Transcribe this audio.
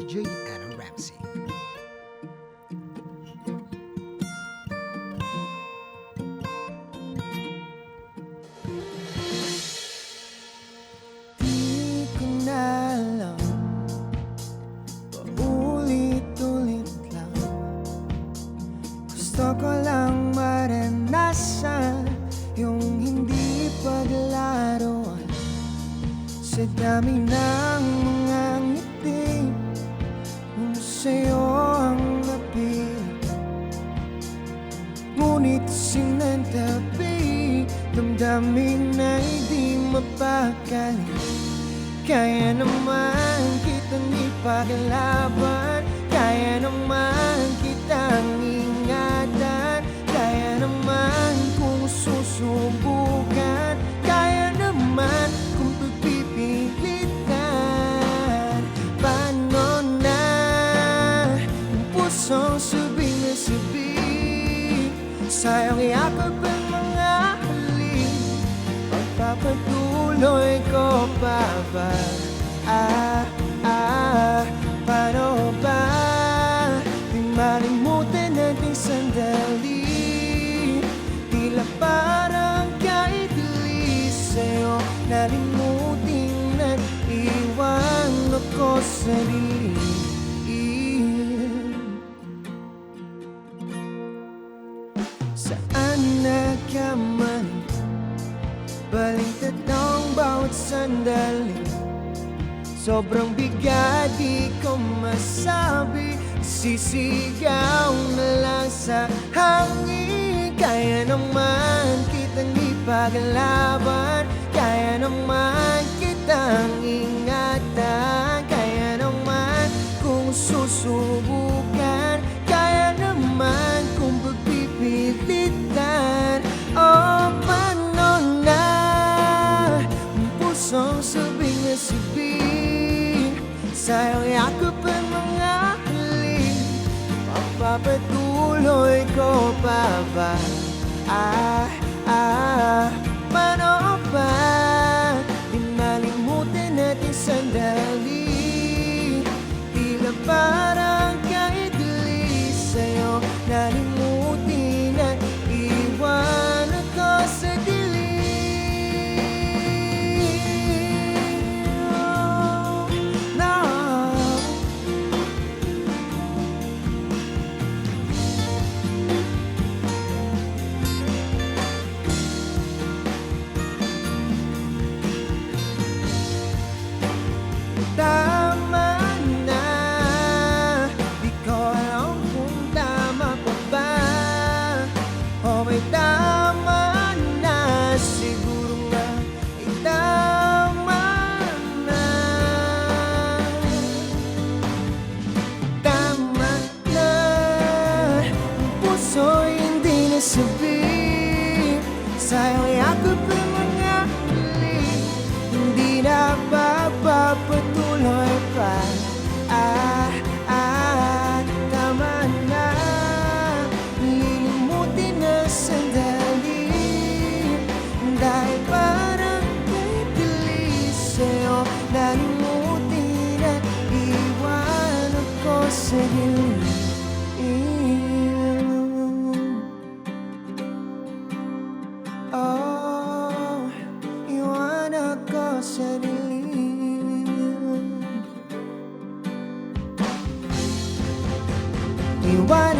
DJ Anna Ramsey. Di ko na alam, paulit-ulit lang. Gusto ko lang maranasan yung hindi paglaruan. Sa dami ng mga ngiti, sa'yo ang napili. Ngunit sinantabi, damdamin na hindi mapakali. Kaya naman kitang ipaglaban, kaya naman kitang ingatan, kaya naman kung susubukan, kaya naman kung pagpipilitan. Paano na ang pusong sabing na sabing, sayang yakap ang mga halik, pagpapatuloy ko pa ba? Paano ba di malimutan nating sandali? Tila parang kahit ilis sa'yo nalimutin at iwan ako sarili. Saan nagkamali? Baliktad ng bawat sandali. Sobrang bigat, di ko masabi. Sisigaw na lang sa hangin. Kaya naman kitang ipaglaban, kaya naman kitang ingatan, kaya naman kung susubukan, kaya naman kung pagpipilitan. Oh, paano na ang pusong sabing na sabing, sayang yakap ang mga halik, papapatuloy ko pa ba? Paano ba di malimutan natin sandali? Tila parang kahit ilis sa'yo nalimutin at iwan ako sa dilim. Oh, no. Tama na, di ko alam kung tama pa ba, o may tama na, siguro nga ay tama na. Tama na, ang puso'y hindi nasabi, sayang yakap ang mga halik, hindi na papapatuloy pa. Tama na, lilimutin na sandali, dahil parang kahit ilis sa'yo nalimutin at iwan ako sa dilim. Oh, iwan ako sa dilim. Iwan